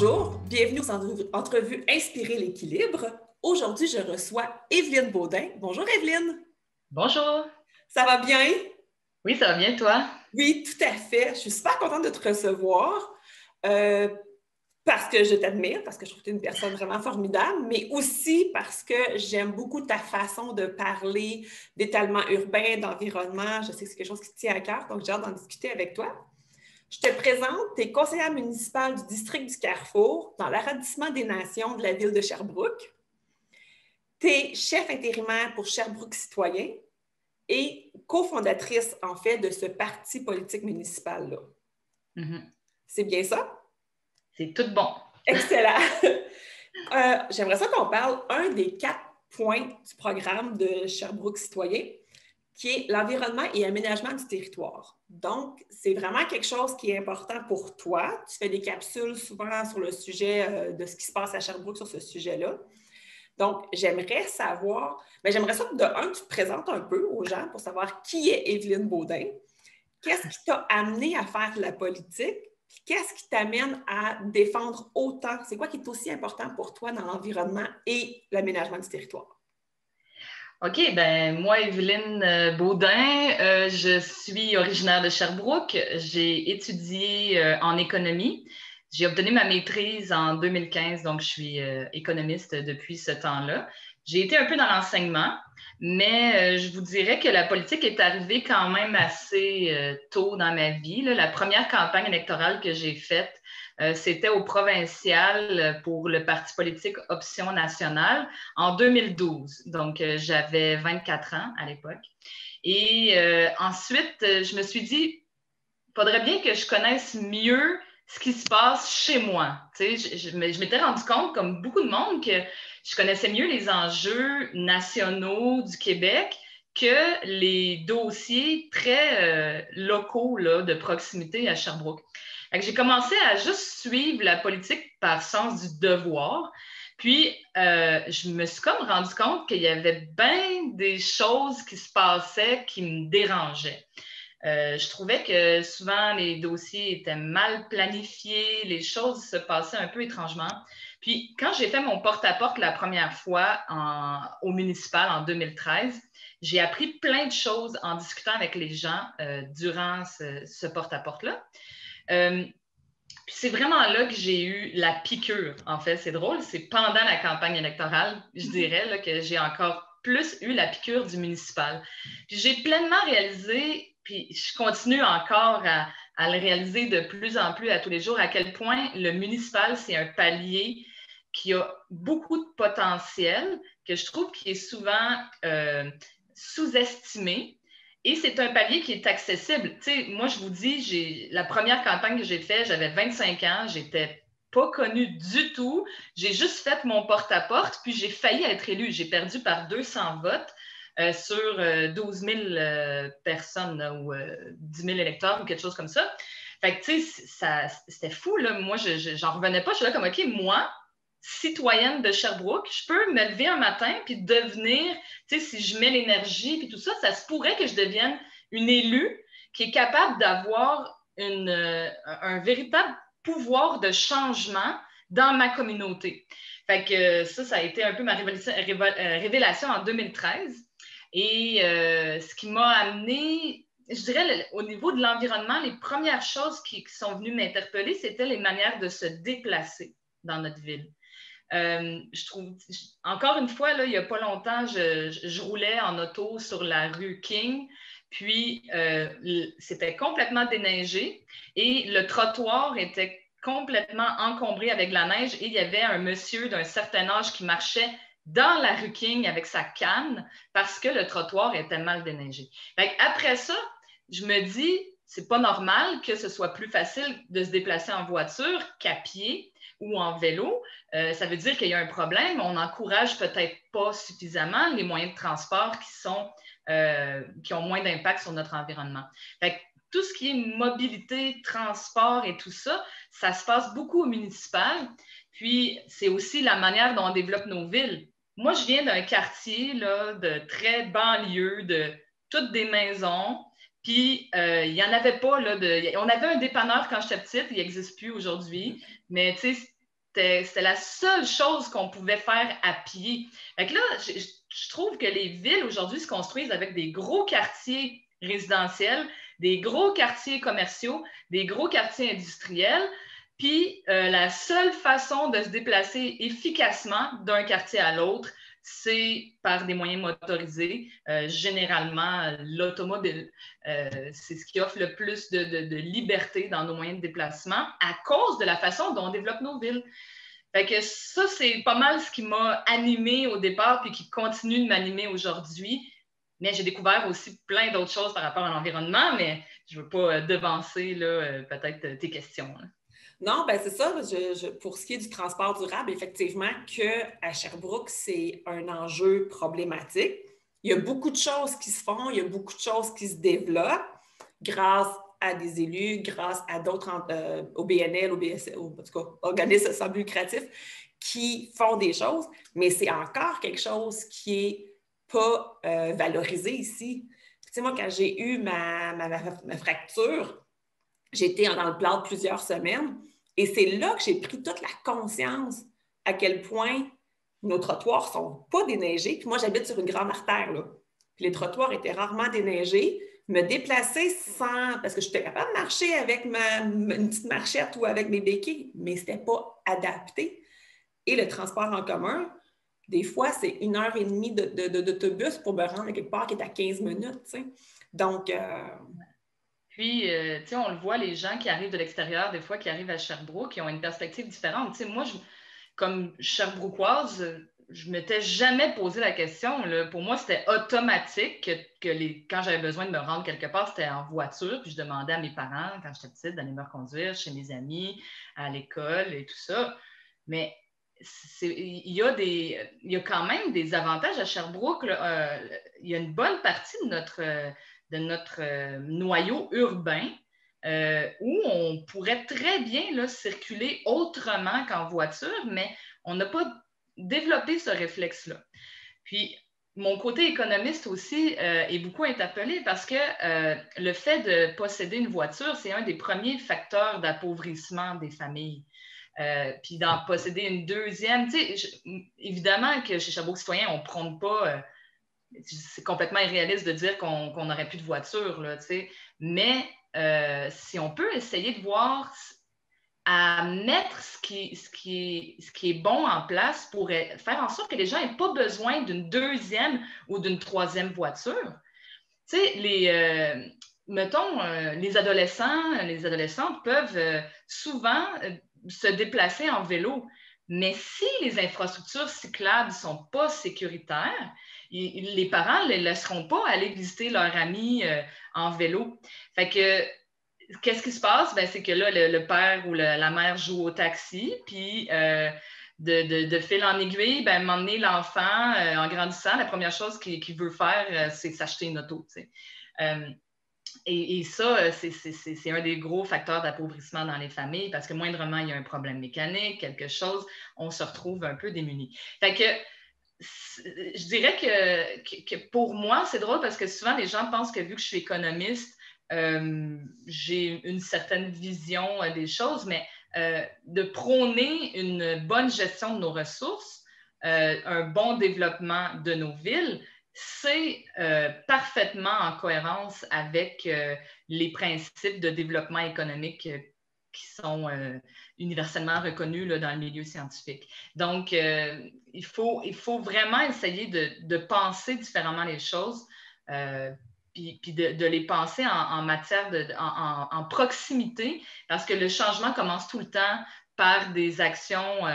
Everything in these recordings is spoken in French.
Bonjour, bienvenue aux entrevues Inspirer l'équilibre. Aujourd'hui, je reçois Évelyne Baudin. Bonjour Évelyne. Bonjour. Ça va bien? Oui, ça va bien, toi? Oui, tout à fait. Je suis super contente de te recevoir parce que je t'admire, parce que je trouve que tu es une personne vraiment formidable, mais aussi parce que j'aime beaucoup ta façon de parler d'étalement urbain, d'environnement. Je sais que c'est quelque chose qui te tient à cœur, donc j'ai hâte d'en discuter avec toi. Je te présente, tu es conseillère municipale du district du Carrefour dans l'arrondissement des Nations de la ville de Sherbrooke. Tu es chef intérimaire pour Sherbrooke Citoyen et cofondatrice, en fait, de ce parti politique municipal-là. C'est bien ça? C'est tout bon. Excellent. J'aimerais ça qu'on parle un des 4 points du programme de Sherbrooke Citoyen, qui est l'environnement et aménagement du territoire. Donc, c'est vraiment quelque chose qui est important pour toi. Tu fais des capsules souvent sur le sujet de ce qui se passe à Sherbrooke sur ce sujet-là. Donc, j'aimerais savoir, j'aimerais ça que de un, tu te présentes un peu aux gens pour savoir qui est Évelyne Baudin, qu'est-ce qui t'a amené à faire de la politique, puis qu'est-ce qui t'amène à défendre autant, c'est quoi qui est aussi important pour toi dans l'environnement et l'aménagement du territoire? OK, moi, Évelyne Baudin, je suis originaire de Sherbrooke. J'ai étudié en économie. J'ai obtenu ma maîtrise en 2015, donc je suis économiste depuis ce temps-là. J'ai été un peu dans l'enseignement, mais je vous dirais que la politique est arrivée quand même assez tôt dans ma vie, là. La première campagne électorale que j'ai faite, c'était au provincial pour le parti politique Option nationale en 2012. Donc, j'avais 24 ans à l'époque. Et ensuite, je me suis dit, il faudrait bien que je connaisse mieux ce qui se passe chez moi. Tu sais, je m'étais rendu compte, comme beaucoup de monde, que je connaissais mieux les enjeux nationaux du Québec que les dossiers très locaux là, de proximité à Sherbrooke. J'ai commencé à juste suivre la politique par sens du devoir. Puis, je me suis comme rendu compte qu'il y avait bien des choses qui se passaient qui me dérangeaient. Je trouvais que souvent les dossiers étaient mal planifiés, les choses se passaient un peu étrangement. Puis, quand j'ai fait mon porte-à-porte la première fois au municipal en 2013, j'ai appris plein de choses en discutant avec les gens durant ce porte-à-porte-là. Puis c'est vraiment là que j'ai eu la piqûre, en fait. C'est drôle, c'est pendant la campagne électorale, je dirais, là, que j'ai encore plus eu la piqûre du municipal. Puis j'ai pleinement réalisé, puis je continue encore à le réaliser de plus en plus à tous les jours, à quel point le municipal, c'est un palier qui a beaucoup de potentiel, que je trouve qui est souvent sous-estimé. Et c'est un palier qui est accessible. Tu sais, moi, je vous dis, la première campagne que j'ai faite, j'avais 25 ans, j'étais pas connue du tout. J'ai juste fait mon porte-à-porte, puis j'ai failli être élue. J'ai perdu par 200 votes sur 12 000 personnes là, ou 10 000 électeurs ou quelque chose comme ça. Fait que, tu sais, c'était fou, là. Moi, j'en revenais pas. Je suis là comme, OK, moi, citoyenne de Sherbrooke, je peux me lever un matin puis devenir, tu sais, si je mets l'énergie puis tout ça, ça se pourrait que je devienne une élue qui est capable d'avoir un véritable pouvoir de changement dans ma communauté. Fait que ça a été un peu ma révélation en 2013. Et ce qui m'a amené, je dirais, au niveau de l'environnement, les premières choses qui sont venues m'interpeller, c'était les manières de se déplacer dans notre ville. Je trouve, encore une fois, là, il n'y a pas longtemps, je roulais en auto sur la rue King, puis c'était complètement déneigé et le trottoir était complètement encombré avec la neige et il y avait un monsieur d'un certain âge qui marchait dans la rue King avec sa canne parce que le trottoir était mal déneigé. Après ça, je me dis, c'est pas normal que ce soit plus facile de se déplacer en voiture qu'à pied ou en vélo. Ça veut dire qu'il y a un problème. On n'encourage peut-être pas suffisamment les moyens de transport qui ont moins d'impact sur notre environnement. Fait que tout ce qui est mobilité, transport et tout ça, ça se passe beaucoup au municipal. Puis, c'est aussi la manière dont on développe nos villes. Moi, je viens d'un quartier là, de très banlieue, de toutes des maisons. Puis, il n'y en avait pas. Là, on avait un dépanneur quand j'étais petite, il n'existe plus aujourd'hui. Mais tu sais, c'était la seule chose qu'on pouvait faire à pied. Fait que là, je trouve que les villes aujourd'hui se construisent avec des gros quartiers résidentiels, des gros quartiers commerciaux, des gros quartiers industriels. Puis la seule façon de se déplacer efficacement d'un quartier à l'autre, c'est par des moyens motorisés. Généralement, l'automobile, c'est ce qui offre le plus de liberté dans nos moyens de déplacement à cause de la façon dont on développe nos villes. Fait que ça, c'est pas mal ce qui m'a animée au départ puis qui continue de m'animer aujourd'hui. Mais j'ai découvert aussi plein d'autres choses par rapport à l'environnement, mais je ne veux pas devancer peut-être tes questions. Là. Non, ben c'est ça. Pour ce qui est du transport durable, effectivement, qu'à Sherbrooke, c'est un enjeu problématique. Il y a beaucoup de choses qui se font, il y a beaucoup de choses qui se développent grâce à des élus, grâce à d'autres, au BNL, au BSL, en tout cas, organismes sans but lucratif, qui font des choses, mais c'est encore quelque chose qui n'est pas valorisé ici. Tu sais, moi, quand j'ai eu ma fracture, j'étais dans le plâtre plusieurs semaines. Et c'est là que j'ai pris toute la conscience à quel point nos trottoirs ne sont pas déneigés. Puis moi, j'habite sur une grande artère, là. Puis les trottoirs étaient rarement déneigés. Me déplacer sans... Parce que j'étais capable de marcher avec une petite marchette ou avec mes béquilles, mais ce n'était pas adapté. Et le transport en commun, des fois, c'est 1h30 d'autobus pour me rendre à quelque part qui est à 15 minutes, tu sais. Donc... Puis, tu sais, on le voit, les gens qui arrivent de l'extérieur, des fois, qui arrivent à Sherbrooke, qui ont une perspective différente. Tu sais, moi, comme Sherbrookoise, je ne m'étais jamais posé la question. Là. Pour moi, c'était automatique quand j'avais besoin de me rendre quelque part, c'était en voiture. Puis, je demandais à mes parents, quand j'étais petite, d'aller me reconduire chez mes amis, à l'école et tout ça. Mais il y a quand même des avantages à Sherbrooke. Il y a une bonne partie de notre noyau urbain où on pourrait très bien là, circuler autrement qu'en voiture, mais on n'a pas développé ce réflexe-là. Puis, mon côté économiste aussi est beaucoup interpellé parce que le fait de posséder une voiture, c'est un des premiers facteurs d'appauvrissement des familles. Puis d'en posséder une deuxième, tu sais, évidemment que chez Sherbrooke Citoyen, on ne prône pas... c'est complètement irréaliste de dire qu'on n'aurait plus de voiture, là, tu sais. Mais si on peut essayer de voir à mettre ce qui est bon en place pour faire en sorte que les gens n'aient pas besoin d'une deuxième ou d'une troisième voiture. Tu sais, mettons, les adolescentes peuvent souvent se déplacer en vélo. Mais si les infrastructures cyclables ne sont pas sécuritaires, les parents ne les laisseront pas aller visiter leurs amis en vélo. Fait que, qu'est-ce qui se passe? Ben, c'est que là, le père ou la mère joue au taxi, puis de fil en aiguille, ben, m'emmener l'enfant en grandissant, la première chose qu'il veut faire, c'est s'acheter une auto. Tu sais. Et ça, c'est un des gros facteurs d'appauvrissement dans les familles parce que moindrement il y a un problème mécanique, quelque chose, on se retrouve un peu démunis. Fait que je dirais que pour moi, c'est drôle parce que souvent les gens pensent que vu que je suis économiste, j'ai une certaine vision des choses, mais de prôner une bonne gestion de nos ressources, un bon développement de nos villes, c'est parfaitement en cohérence avec les principes de développement économique qui sont universellement reconnus là, dans le milieu scientifique. Donc, il faut vraiment essayer de penser différemment les choses, puis de les penser en matière en proximité, parce que le changement commence tout le temps par des actions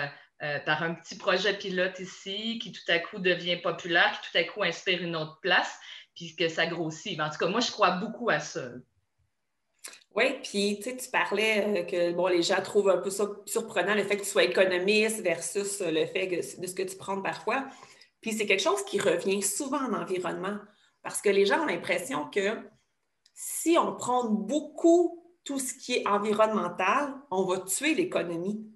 par un petit projet pilote ici qui tout à coup devient populaire, qui tout à coup inspire une autre place, puis que ça grossit. En tout cas, moi, je crois beaucoup à ça. Oui, puis tu parlais que bon, les gens trouvent un peu ça surprenant, le fait que tu sois économiste versus le fait de ce que tu prends parfois. Puis c'est quelque chose qui revient souvent en environnement, parce que les gens ont l'impression que si on prend beaucoup tout ce qui est environnemental, on va tuer l'économie.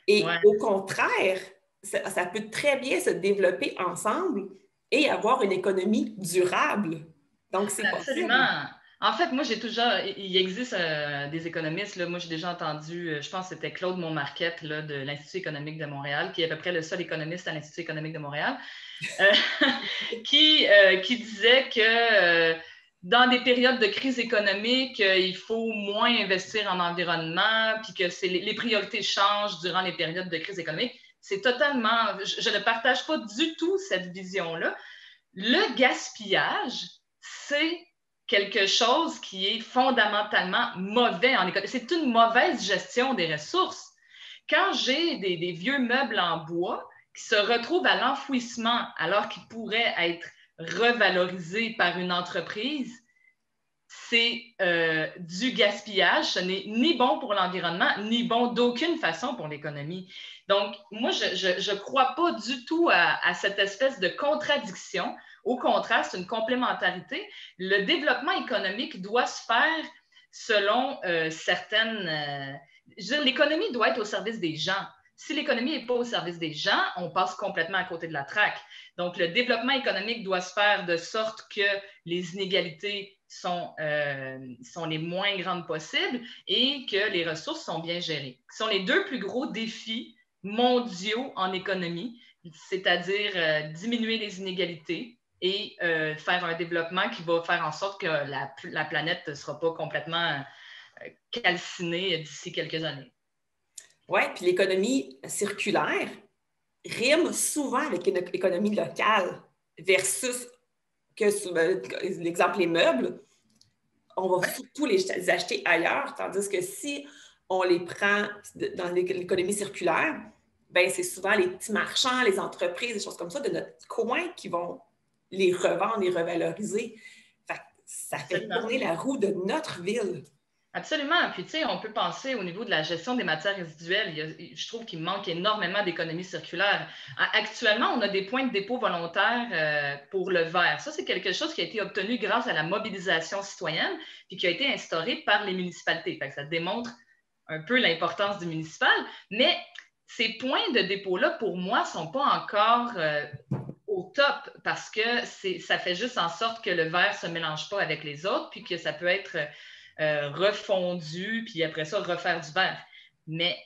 Et au contraire, ça peut très bien se développer ensemble et avoir une économie durable. Donc, c'est Absolument. possible. En fait, moi, il existe des économistes, là, moi, j'ai déjà entendu, je pense que c'était Claude Montmarquette là, de l'Institut économique de Montréal, qui est à peu près le seul économiste à l'Institut économique de Montréal, euh, qui disait que dans des périodes de crise économique, il faut moins investir en environnement, puis que les priorités changent durant les périodes de crise économique. C'est totalement, je ne partage pas du tout cette vision-là. Le gaspillage, c'est quelque chose qui est fondamentalement mauvais en économie. C'est une mauvaise gestion des ressources. Quand j'ai des vieux meubles en bois qui se retrouvent à l'enfouissement alors qu'ils pourraient être revalorisés par une entreprise, c'est du gaspillage. Ce n'est ni bon pour l'environnement, ni bon d'aucune façon pour l'économie. Donc, moi, je ne crois pas du tout à cette espèce de contradiction. Au contraire, c'est une complémentarité. Le développement économique doit se faire selon certaines... je veux dire, l'économie doit être au service des gens. Si l'économie n'est pas au service des gens, on passe complètement à côté de la traque. Donc, le développement économique doit se faire de sorte que les inégalités sont les moins grandes possibles et que les ressources sont bien gérées. Ce sont les deux plus gros défis mondiaux en économie, c'est-à-dire diminuer les inégalités et faire un développement qui va faire en sorte que la planète ne sera pas complètement calcinée d'ici quelques années. Oui, puis l'économie circulaire rime souvent avec une économie locale versus l'exemple, les meubles, on va surtout les acheter ailleurs, tandis que si on les prend dans l'économie circulaire, ben c'est souvent les petits marchands, les entreprises, des choses comme ça de notre coin qui vont les revendre, les revaloriser. Ça fait tourner la roue de notre ville. Absolument. Puis, tu sais, on peut penser au niveau de la gestion des matières résiduelles. Je trouve qu'il manque énormément d'économie circulaire. Actuellement, on a des points de dépôt volontaires pour le verre. Ça, c'est quelque chose qui a été obtenu grâce à la mobilisation citoyenne puis qui a été instauré par les municipalités. Fait que ça démontre un peu l'importance du municipal. Mais ces points de dépôt-là, pour moi, ne sont pas encore au top parce que ça fait juste en sorte que le verre ne se mélange pas avec les autres puis que ça peut être... refondu, puis après ça, refaire du verre. Mais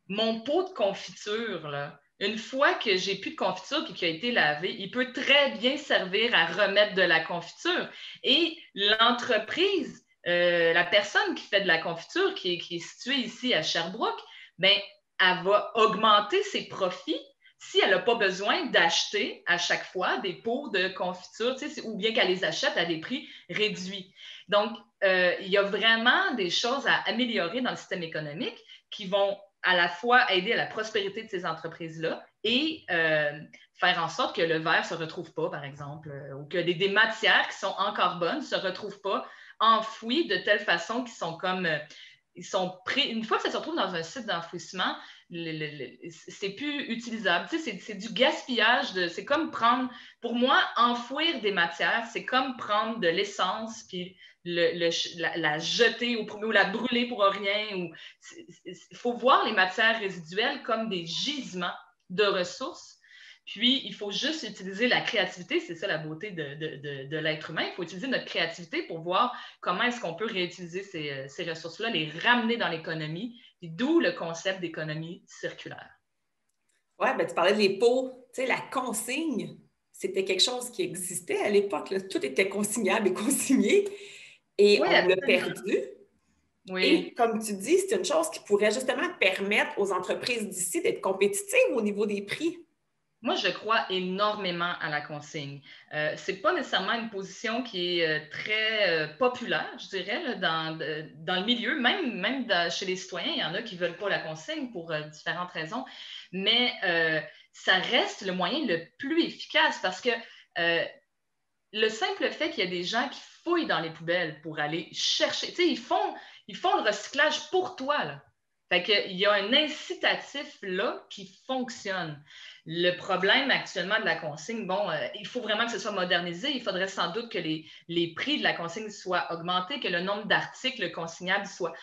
mon pot de confiture, là, une fois que j'ai plus de confiture et qu'il a été lavé, il peut très bien servir à remettre de la confiture. Et l'entreprise, la personne qui fait de la confiture, qui est située ici à Sherbrooke, bien, elle va augmenter ses profits si elle n'a pas besoin d'acheter à chaque fois des pots de confiture, ou bien qu'elle les achète à des prix réduits. Donc, il y a vraiment des choses à améliorer dans le système économique qui vont à la fois aider à la prospérité de ces entreprises-là et faire en sorte que le verre ne se retrouve pas, par exemple, ou que des matières qui sont encore bonnes ne se retrouvent pas enfouies de telle façon qu'ils sont comme... ils sont pris, une fois que ça se retrouve dans un site d'enfouissement, c'est plus utilisable. Tu sais, c'est du gaspillage. C'est comme prendre, pour moi, enfouir des matières, c'est comme prendre de l'essence puis la jeter ou la brûler pour rien. Il faut voir les matières résiduelles comme des gisements de ressources. Puis, il faut juste utiliser la créativité, c'est ça la beauté de l'être humain. Il faut utiliser notre créativité pour voir comment est-ce qu'on peut réutiliser ces ressources-là, les ramener dans l'économie, d'où le concept d'économie circulaire. Oui, ben, tu parlais des pots, tu sais, la consigne, c'était quelque chose qui existait à l'époque. Là. Tout était consignable et consigné, et oui, on l'a perdu. Oui. Et comme tu dis, c'est une chose qui pourrait justement permettre aux entreprises d'ici d'être compétitives au niveau des prix. Moi, je crois énormément à la consigne. Ce n'est pas nécessairement une position qui est très populaire, je dirais, là, dans le milieu, même chez les citoyens. Il y en a qui ne veulent pas la consigne pour différentes raisons, mais ça reste le moyen le plus efficace parce que le simple fait qu'il y a des gens qui fouillent dans les poubelles pour aller chercher, tu sais, ils font le recyclage pour toi, là. Fait qu'il y a un incitatif là qui fonctionne. Le problème actuellement de la consigne, bon, il faut vraiment que ce soit modernisé. Il faudrait sans doute que les prix de la consigne soient augmentés, que le nombre d'articles consignables soit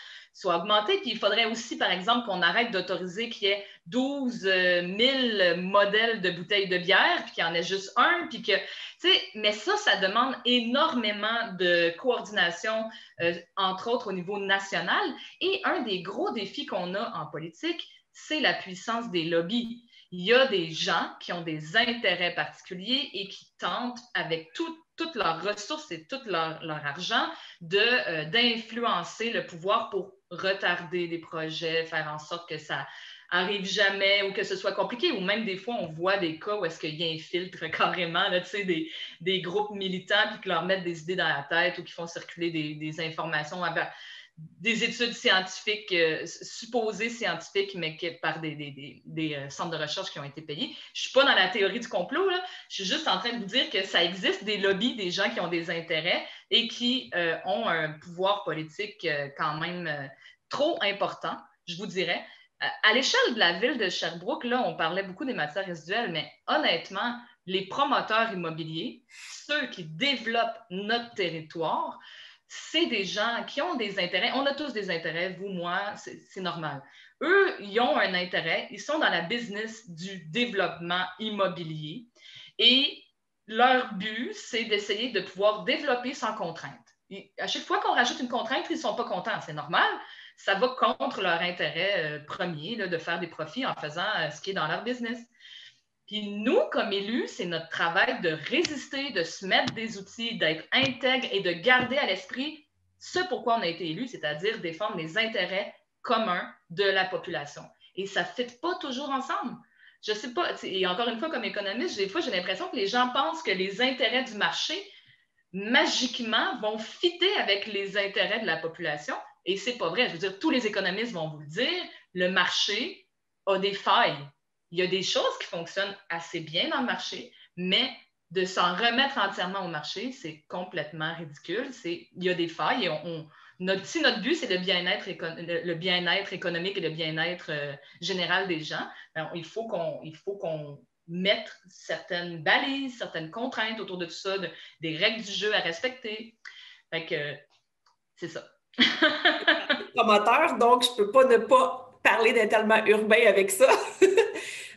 augmenté. Puis il faudrait aussi, par exemple, qu'on arrête d'autoriser qu'il y ait 12 000 modèles de bouteilles de bière, puis qu'il y en ait juste un, puis que, tu sais, mais ça demande énormément de coordination, entre autres au niveau national. Et un des gros défis qu'on a en politique, c'est la puissance des lobbies. Il y a des gens qui ont des intérêts particuliers et qui tentent, avec toutes leurs ressources et tout leur argent, d'influencer le pouvoir pour retarder des projets, faire en sorte que ça arrive jamais ou que ce soit compliqué. Ou même des fois, on voit des cas où est-ce qu'il y a un filtre carrément, là, des groupes militants puis qui leur mettent des idées dans la tête ou qui font circuler des informations des études scientifiques, supposées scientifiques, mais par des centres de recherche qui ont été payés. Je ne suis pas dans la théorie du complot, là. Je suis juste en train de vous dire que ça existe des lobbies, des gens qui ont des intérêts et qui ont un pouvoir politique quand même trop important, je vous dirais. À l'échelle de la ville de Sherbrooke, là, on parlait beaucoup des matières résiduelles, mais honnêtement, les promoteurs immobiliers, ceux qui développent notre territoire, c'est des gens qui ont des intérêts. On a tous des intérêts, vous, moi, c'est normal. Eux, ils ont un intérêt. Ils sont dans la business du développement immobilier et leur but, c'est d'essayer de pouvoir développer sans contrainte. Et à chaque fois qu'on rajoute une contrainte, ils ne sont pas contents. C'est normal. Ça va contre leur intérêt premier là, de faire des profits en faisant ce qui est dans leur business. Puis nous, comme élus, c'est notre travail de résister, de se mettre des outils, d'être intègre et de garder à l'esprit ce pourquoi on a été élu, c'est-à-dire défendre les intérêts communs de la population. Et ça ne fit pas toujours ensemble. Je ne sais pas, et encore une fois, comme économiste, des fois, j'ai l'impression que les gens pensent que les intérêts du marché, magiquement, vont fitter avec les intérêts de la population. Et ce n'est pas vrai. Je veux dire, tous les économistes vont vous le dire, le marché a des failles. Il y a des choses qui fonctionnent assez bien dans le marché, mais de s'en remettre entièrement au marché, c'est complètement ridicule. Il y a des failles et si notre but, c'est le bien-être économique et le bien-être général des gens, alors, il faut qu'on mette certaines balises, certaines contraintes autour de tout ça, des règles du jeu à respecter. Fait que c'est ça. Promoteur, donc je ne peux pas ne pas parler d'étalement urbain avec ça.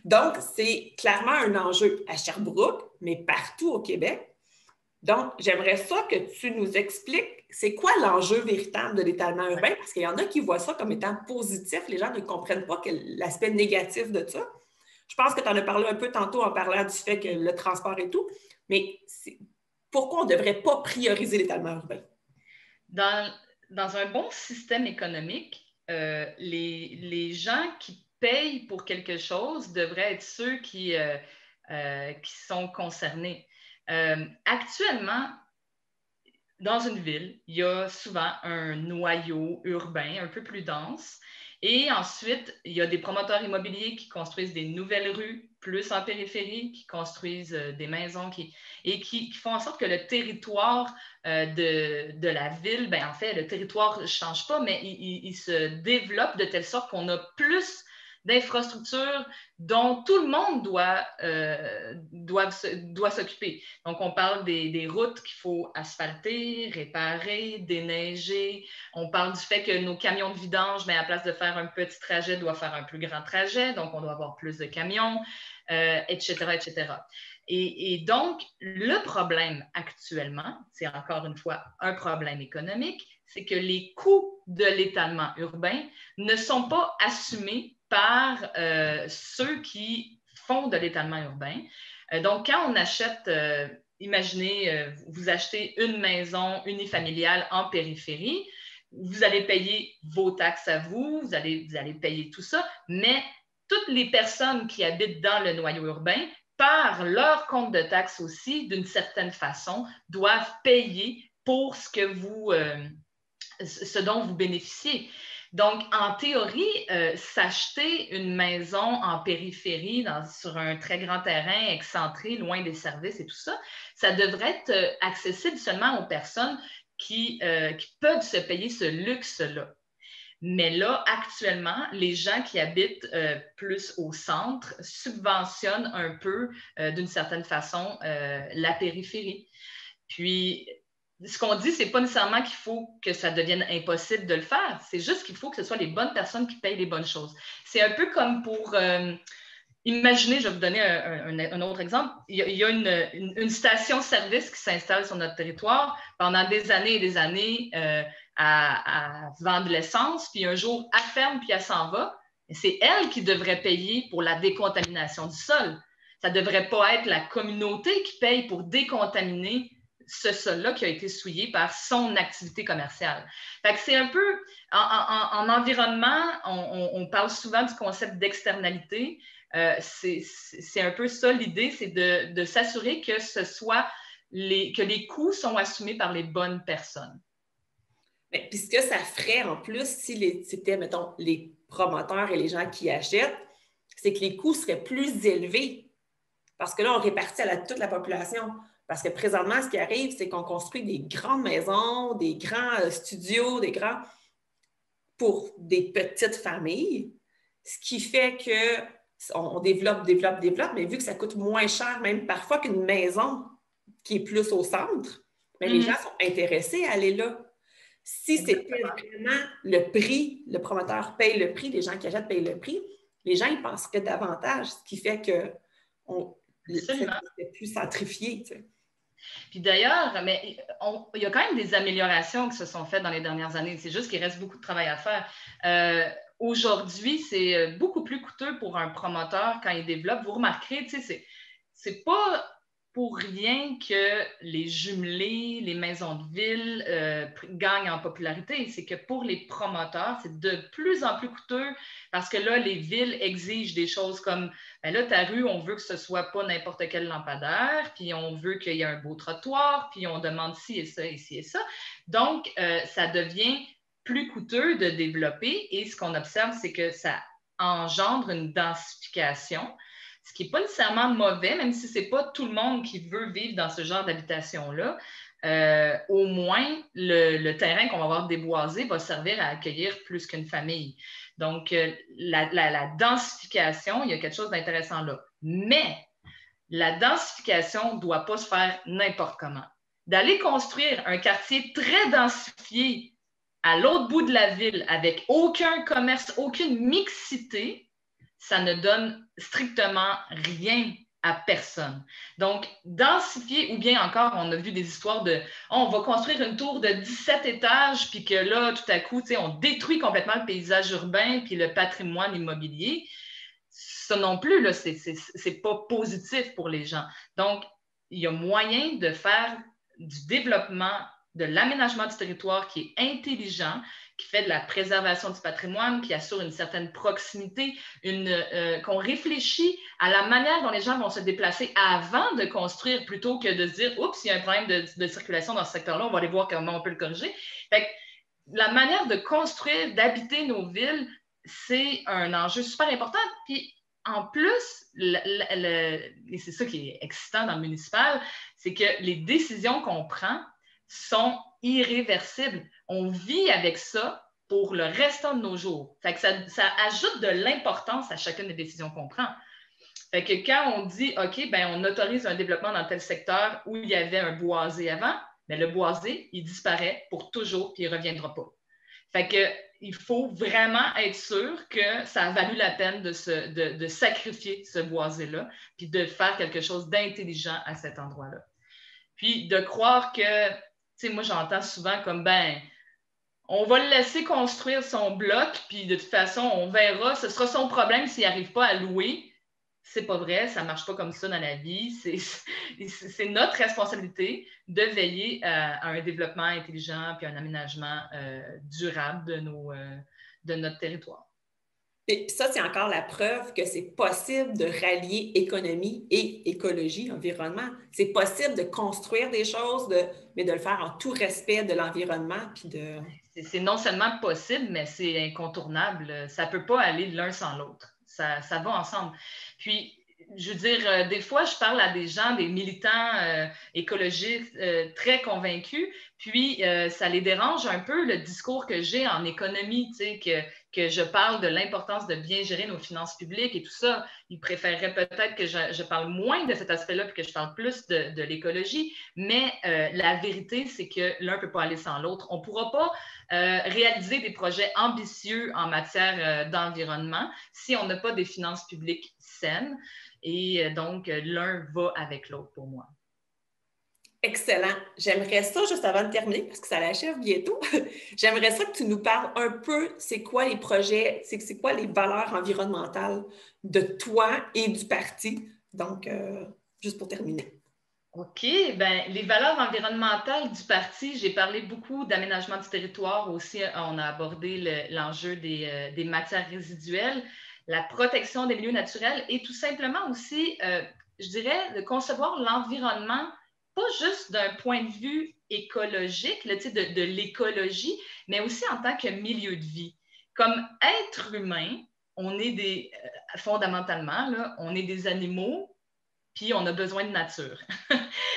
Donc, c'est clairement un enjeu à Sherbrooke, mais partout au Québec. Donc, j'aimerais ça que tu nous expliques c'est quoi l'enjeu véritable de l'étalement urbain, parce qu'il y en a qui voient ça comme étant positif. Les gens ne comprennent pas l'aspect négatif de ça. Je pense que tu en as parlé un peu tantôt en parlant du fait que le transport et tout, mais pourquoi on ne devrait pas prioriser l'étalement urbain? Dans un bon système économique, les gens qui payent pour quelque chose devraient être ceux qui sont concernés. Actuellement, dans une ville, il y a souvent un noyau urbain un peu plus dense. Et ensuite, il y a des promoteurs immobiliers qui construisent des nouvelles rues plus en périphérie, qui construisent des maisons et qui font en sorte que le territoire de la ville, ben, en fait, le territoire ne change pas, mais il se développe de telle sorte qu'on a plus d'infrastructures dont tout le monde doit s'occuper. Donc, on parle des routes qu'il faut asphalter, réparer, déneiger. On parle du fait que nos camions de vidange, bien, à la place de faire un petit trajet, doivent faire un plus grand trajet. Donc, on doit avoir plus de camions, etc., etc. Et donc, le problème actuellement, c'est encore une fois un problème économique, c'est que les coûts de l'étalement urbain ne sont pas assumés par ceux qui font de l'étalement urbain. Donc, quand on achète, imaginez, vous achetez une maison unifamiliale en périphérie, vous allez payer vos taxes à vous, vous allez payer tout ça, mais toutes les personnes qui habitent dans le noyau urbain, par leur compte de taxes aussi, d'une certaine façon, doivent payer pour ce dont vous bénéficiez. Donc, en théorie, s'acheter une maison en périphérie, sur un très grand terrain, excentré, loin des services et tout ça, ça devrait être accessible seulement aux personnes qui peuvent se payer ce luxe-là. Mais là, actuellement, les gens qui habitent plus au centre subventionnent un peu, d'une certaine façon, la périphérie. Puis, ce qu'on dit, c'est pas nécessairement qu'il faut que ça devienne impossible de le faire. C'est juste qu'il faut que ce soit les bonnes personnes qui payent les bonnes choses. C'est un peu comme pour... imaginez, je vais vous donner un autre exemple. Il y a une station-service qui s'installe sur notre territoire pendant des années et des années à vendre de l'essence, puis un jour, elle ferme, puis elle s'en va. Et c'est elle qui devrait payer pour la décontamination du sol. Ça ne devrait pas être la communauté qui paye pour décontaminer ce sol-là qui a été souillé par son activité commerciale. Fait que c'est un peu, en environnement, on parle souvent du concept d'externalité. C'est un peu ça l'idée, c'est de s'assurer que que les coûts sont assumés par les bonnes personnes. Puis ce que ça ferait en plus, si c'était, mettons, les promoteurs et les gens qui achètent, c'est que les coûts seraient plus élevés. Parce que là, on répartit à toute la population. Parce que présentement, ce qui arrive, c'est qu'on construit des grandes maisons, des grands studios, pour des petites familles, ce qui fait qu'on développe, mais vu que ça coûte moins cher, même parfois qu'une maison qui est plus au centre, mais les gens sont intéressés à aller là. Si c'était vraiment le prix, le promoteur paye le prix, les gens qui achètent payent le prix, les gens, ils penseraient davantage, ce qui fait que c'est plus centrifié. Tu sais. Puis d'ailleurs, il y a quand même des améliorations qui se sont faites dans les dernières années. C'est juste qu'il reste beaucoup de travail à faire. Aujourd'hui, c'est beaucoup plus coûteux pour un promoteur quand il développe. Vous remarquerez, tu sais, c'est pas pour rien que les jumelés, les maisons de ville gagnent en popularité. C'est que pour les promoteurs, c'est de plus en plus coûteux parce que là, les villes exigent des choses comme, ben là, ta rue, on veut que ce soit pas n'importe quel lampadaire, puis on veut qu'il y ait un beau trottoir, puis on demande ci et ça, et ci et ça. Donc, ça devient plus coûteux de développer et ce qu'on observe, c'est que ça engendre une densification. Ce qui n'est pas nécessairement mauvais, même si ce n'est pas tout le monde qui veut vivre dans ce genre d'habitation-là. Au moins, le terrain qu'on va avoir déboisé va servir à accueillir plus qu'une famille. Donc, la densification, il y a quelque chose d'intéressant là. Mais la densification ne doit pas se faire n'importe comment. D'aller construire un quartier très densifié à l'autre bout de la ville avec aucun commerce, aucune mixité, ça ne donne strictement rien à personne. Donc, densifier, ou bien encore, on a vu des histoires de on va construire une tour de 17 étages, puis que là, tout à coup, on détruit complètement le paysage urbain puis le patrimoine immobilier. Ça non plus, là, c'est pas positif pour les gens. Donc, il y a moyen de faire du développement, de l'aménagement du territoire qui est intelligent, qui fait de la préservation du patrimoine, qui assure une certaine proximité, qu'on réfléchit à la manière dont les gens vont se déplacer avant de construire plutôt que de se dire « Oups, il y a un problème de circulation dans ce secteur-là, on va aller voir comment on peut le corriger ». Fait que la manière de construire, d'habiter nos villes, c'est un enjeu super important. Puis en plus, et c'est ça qui est excitant dans le municipal, c'est que les décisions qu'on prend sont irréversibles. On vit avec ça pour le restant de nos jours. Fait que ça ajoute de l'importance à chacune des décisions qu'on prend. Fait que quand on dit, OK, ben on autorise un développement dans tel secteur où il y avait un boisé avant, bien, le boisé, il disparaît pour toujours puis il ne reviendra pas. Fait que il faut vraiment être sûr que ça a valu la peine de sacrifier ce boisé-là puis de faire quelque chose d'intelligent à cet endroit-là. Puis de croire que, tu sais, moi j'entends souvent comme, ben, on va le laisser construire son bloc, puis de toute façon, on verra, ce sera son problème s'il n'arrive pas à louer. C'est pas vrai, ça ne marche pas comme ça dans la vie. C'est notre responsabilité de veiller à un développement intelligent puis un aménagement durable de notre territoire. Et ça, c'est encore la preuve que c'est possible de rallier économie et écologie, environnement. C'est possible de construire des choses, mais de le faire en tout respect de l'environnement. C'est non seulement possible, mais c'est incontournable. Ça ne peut pas aller l'un sans l'autre. Ça va ensemble. Puis, je veux dire, des fois, je parle à des gens, des militants écologistes très convaincus, Puis, ça les dérange un peu le discours que j'ai en économie, tu sais, que je parle de l'importance de bien gérer nos finances publiques et tout ça. Ils préféreraient peut-être que je parle moins de cet aspect-là puis que je parle plus de l'écologie. Mais la vérité, c'est que l'un ne peut pas aller sans l'autre. On ne pourra pas réaliser des projets ambitieux en matière d'environnement si on n'a pas des finances publiques saines. Et donc, l'un va avec l'autre pour moi. Excellent. J'aimerais ça, juste avant de terminer, parce que ça l'achève bientôt, j'aimerais ça que tu nous parles un peu, c'est quoi les projets, c'est quoi les valeurs environnementales de toi et du parti. Donc, juste pour terminer. OK. Bien, les valeurs environnementales du parti, j'ai parlé beaucoup d'aménagement du territoire aussi. On a abordé l'enjeu des matières résiduelles, la protection des milieux naturels et tout simplement aussi, je dirais, de concevoir l'environnement pas juste d'un point de vue écologique, là, de l'écologie, mais aussi en tant que milieu de vie. Comme être humain, on est fondamentalement, là, on est des animaux, puis on a besoin de nature.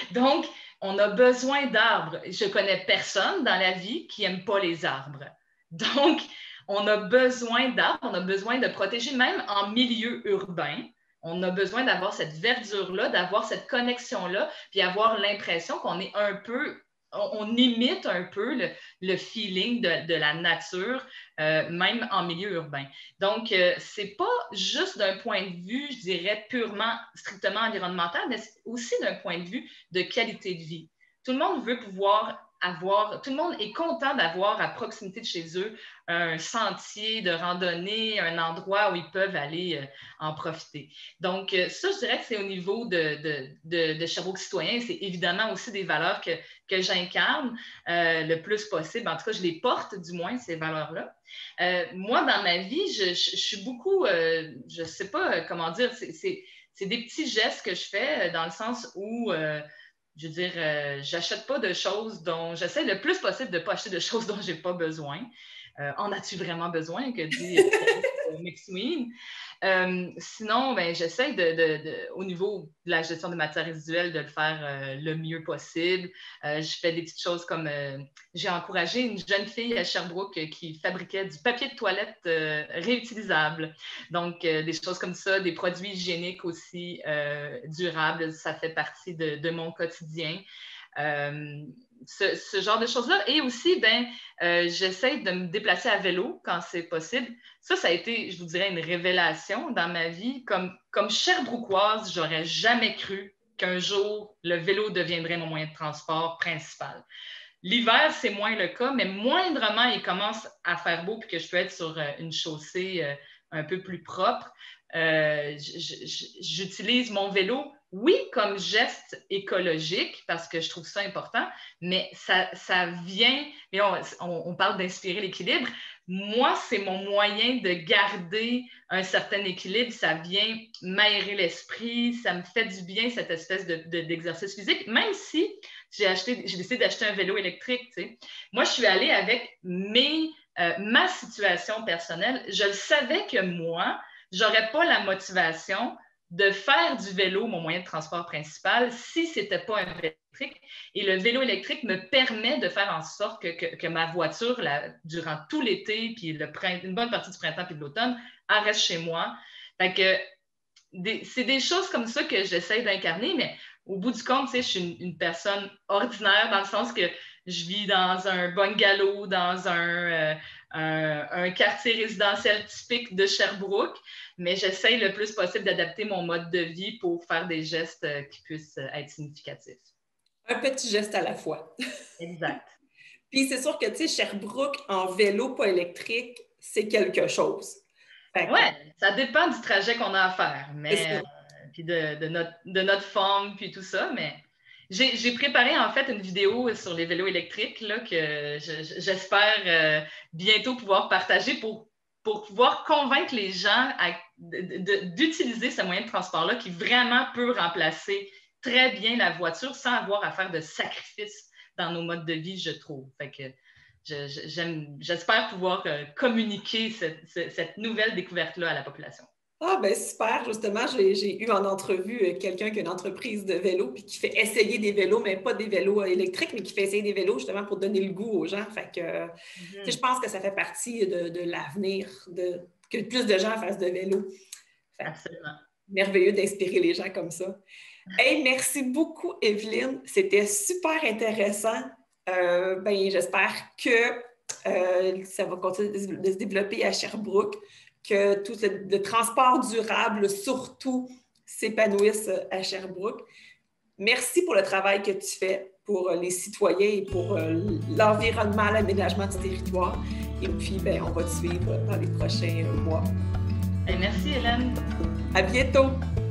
Donc, on a besoin d'arbres. Je connais personne dans la vie qui n'aime pas les arbres. Donc, on a besoin d'arbres, on a besoin de protéger, même en milieu urbain. On a besoin d'avoir cette verdure-là, d'avoir cette connexion-là, puis avoir l'impression qu'on est un peu, on imite un peu le feeling de la nature, même en milieu urbain. Donc, c'est pas juste d'un point de vue, je dirais, purement, strictement environnemental, mais aussi d'un point de vue de qualité de vie. Tout le monde veut pouvoir tout le monde est content d'avoir à proximité de chez eux un sentier de randonnée, un endroit où ils peuvent aller en profiter. Donc, ça, je dirais que c'est au niveau de Sherbrooke Citoyen. C'est évidemment aussi des valeurs que j'incarne le plus possible. En tout cas, je les porte du moins, ces valeurs-là. Moi, dans ma vie, je suis beaucoup, je ne sais pas comment dire, c'est des petits gestes que je fais dans le sens où je veux dire, j'achète pas de choses dont j'essaie le plus possible de ne pas acheter de choses dont j'ai pas besoin. En as-tu vraiment besoin, que dit McSween? Sinon, ben, j'essaie au niveau de la gestion des matières résiduelles de le faire le mieux possible. Je fais des petites choses comme j'ai encouragé une jeune fille à Sherbrooke qui fabriquait du papier de toilette réutilisable. Donc, des choses comme ça, des produits hygiéniques aussi durables, ça fait partie de mon quotidien. Ce genre de choses-là. Et aussi, j'essaie de me déplacer à vélo quand c'est possible. Ça a été, je vous dirais, une révélation dans ma vie. Comme Sherbrookoise, j'aurais jamais cru qu'un jour, le vélo deviendrait mon moyen de transport principal. L'hiver, c'est moins le cas, mais moindrement, il commence à faire beau puis que je peux être sur une chaussée un peu plus propre. J'utilise mon vélo, oui, comme geste écologique, parce que je trouve ça important, mais ça vient, et on parle d'inspirer l'équilibre. Moi, c'est mon moyen de garder un certain équilibre. Ça vient m'aérer l'esprit, ça me fait du bien, cette espèce d'exercice physique, même si j'ai décidé d'acheter un vélo électrique. Tu sais. Moi, je suis allée avec ma situation personnelle. Je le savais que moi, je n'aurais pas la motivation de faire du vélo mon moyen de transport principal si ce n'était pas un vélo électrique. Et le vélo électrique me permet de faire en sorte que ma voiture, durant tout l'été, puis une bonne partie du printemps et de l'automne, elle reste chez moi. Fait que c'est des choses comme ça que j'essaie d'incarner, mais au bout du compte, je suis une personne ordinaire dans le sens que je vis dans un bungalow, dans un quartier résidentiel typique de Sherbrooke, mais j'essaie le plus possible d'adapter mon mode de vie pour faire des gestes qui puissent être significatifs. Un petit geste à la fois. Exact. Puis c'est sûr que, tu sais, Sherbrooke en vélo pas électrique, c'est quelque chose. Oui, ça dépend du trajet qu'on a à faire, mais puis de notre forme, puis tout ça, mais j'ai préparé en fait une vidéo sur les vélos électriques là, que j'espère bientôt pouvoir partager pour pouvoir convaincre les gens d'utiliser ce moyen de transport-là qui vraiment peut remplacer très bien la voiture sans avoir à faire de sacrifices dans nos modes de vie, je trouve. Fait que j'espère pouvoir communiquer cette nouvelle découverte-là à la population. Ah, ben super. Justement, j'ai eu en entrevue quelqu'un qui a une entreprise de vélo puis qui fait essayer des vélos, mais pas des vélos électriques, mais qui fait essayer des vélos justement pour donner le goût aux gens. Fait que, je pense que ça fait partie de l'avenir, que plus de gens fassent de vélo. Absolument. Merveilleux d'inspirer les gens comme ça. Hey, merci beaucoup, Evelyne. C'était super intéressant. J'espère que ça va continuer de se développer à Sherbrooke, que tout le transport durable, surtout, s'épanouisse à Sherbrooke. Merci pour le travail que tu fais pour les citoyens et pour l'environnement, l'aménagement du territoire. Et puis, on va te suivre dans les prochains mois. Et merci, Hélène. À bientôt.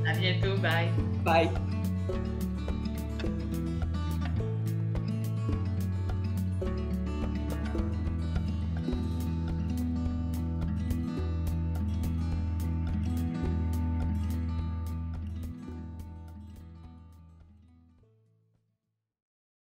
À bientôt. Bye. Bye.